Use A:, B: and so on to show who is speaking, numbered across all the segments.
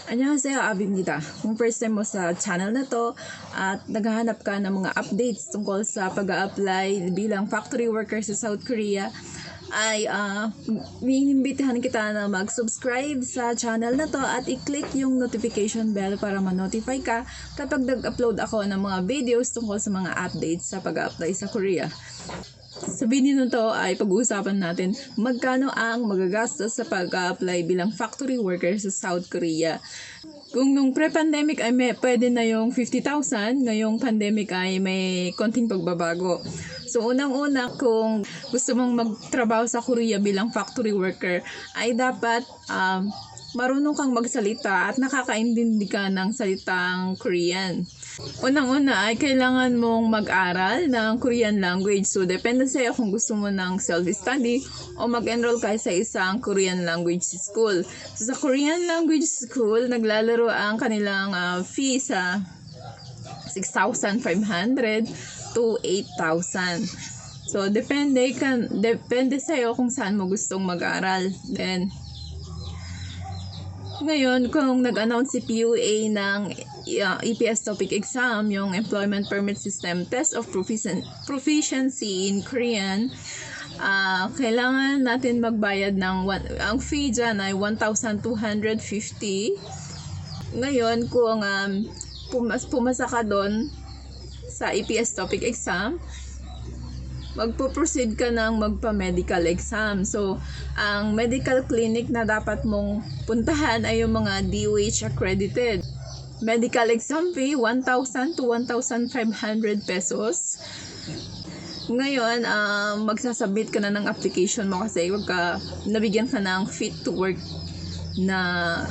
A: Annyeonghaseyo, Abimnida. Kung first time mo sa channel na to at naghahanap ka ng mga updates tungkol sa pag-apply bilang factory worker sa South Korea, ay inimbitahan kita na mag-subscribe sa channel na to at i-click yung notification bell para ma-notify ka kapag nag-upload ako ng mga videos tungkol sa mga updates sa pag-apply sa Korea. Sa video na to ay pag-uusapan natin magkano ang magagastos sa pag-apply bilang factory worker sa South Korea. Kung nung pre-pandemic ay pwede na yung 50,000, ngayong pandemic ay may konting pagbabago. So unang-una, kung gusto mong magtrabaho sa Korea bilang factory worker, ay dapat marunong kang magsalita at nakakaintindi ka ng salitang Korean. Unang-una ay kailangan mong mag-aral ng Korean language. So depende sa'yo kung gusto mo ng self-study o mag-enroll ka sa isang Korean language school. So sa Korean language school, naglalaro ang kanilang fee sa 6,500 to 8,000. So depende sa'yo kung saan mo gustong mag-aral. Then ngayon, kung nag-announce si PUA ng EPS-TOPIK exam, yung Employment Permit System Test of Proficiency in Korean, kailangan natin magbayad ng, ang fee dyan ay 1,250. Ngayon, kung pumasa ka doon sa EPS-TOPIK exam, magpo-proceed ka ng magpa-medical exam. So, ang medical clinic na dapat mong puntahan ay yung mga DOH accredited. Medical exam fee, 1,000 to 1,500 pesos. Ngayon, magsasubmit ka na ng application mo kasi nabigyan ka ng fit to work na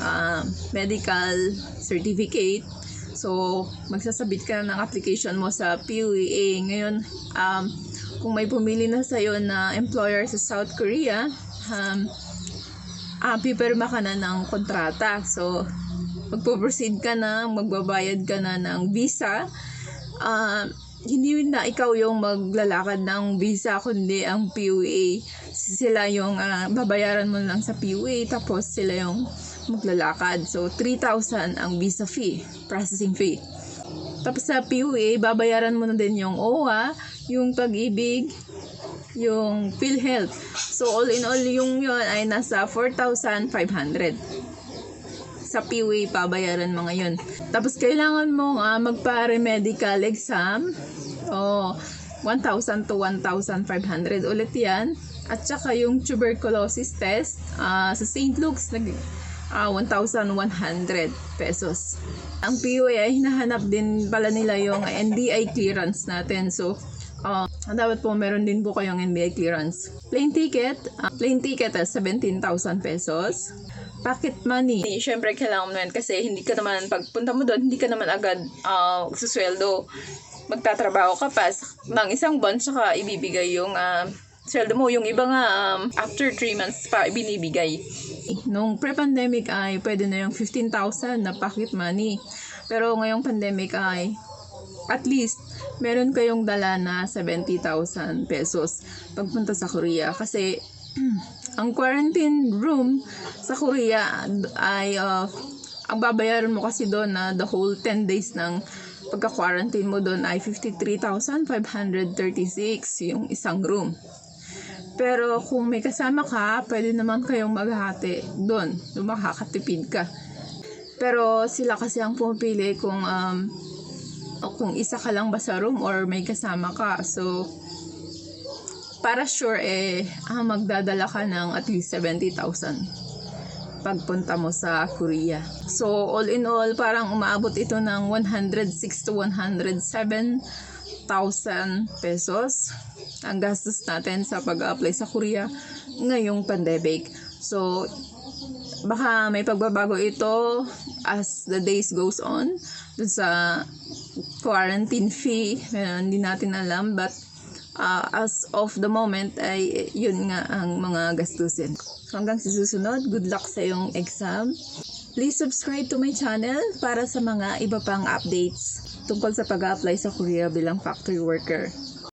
A: medical certificate. So, magsasubmit ka na ng application mo sa PUA. Ngayon, kung may pumili na sa'yo na employer sa South Korea, pipirma ka na ng kontrata. So, magpo-proceed ka na, magbabayad ka na ng visa. Hindi na ikaw yung maglalakad ng visa, kundi ang PUA. Sila yung babayaran mo lang sa PUA, tapos sila yung maglalakad. So, 3,000 ang visa fee, processing fee. Tapos sa PUA, babayaran mo na din yung OWA, yung pag-ibig, yung PhilHealth. So, all in all, yung yun ay nasa 4,500. Sa PUA, pabayaran mo ngayon. Tapos, kailangan mong magpa-remedical exam. 1,000 to 1,500 ulit yan. At saka yung tuberculosis test sa St. Luke's, 1,100 pesos. Ang PUA ay hinahanap din pala nila yung NBI clearance natin. So, dapat po meron din po kayong NBI clearance. Plane ticket at 17,000 pesos. Pocket money, syempre kailangan mo naman kasi hindi ka naman, pagpunta mo doon, hindi ka naman agad susweldo. Magtatrabaho ka pa ng isang buwan, saka ibibigay yung sweldo mo. Yung iba nga, after 3 months pa binibigay. Nung pre-pandemic ay pwede na yung 15,000 na pocket money. Pero ngayong pandemic ay at least meron kayong dala na 70,000 pesos pagpunta sa Korea. Kasi ang quarantine room sa Korea ay ang babayaran mo kasi doon na the whole 10 days ng pagka-quarantine mo doon ay 53,536 yung isang room. Pero kung may kasama ka, pwede naman kayong maghati doon. Makakatipid ka. Pero sila kasi ang pumipili kung isa ka lang ba sa room or may kasama ka. So, para sure magdadala ka ng at least 70,000 pagpunta mo sa Korea. So, all in all, parang umaabot ito ng 106 to 107,000 pesos ang gastos natin sa pag-apply sa Korea ngayong pandemic. So, baka may pagbabago ito as the days goes on dun sa quarantine fee. Hindi natin alam, but as of the moment ay yun nga ang mga gastusin. Hanggang sa susunod, good luck sa iyong exam. Please subscribe to my channel para sa mga iba pang updates tungkol sa pag-apply sa Korea bilang factory worker.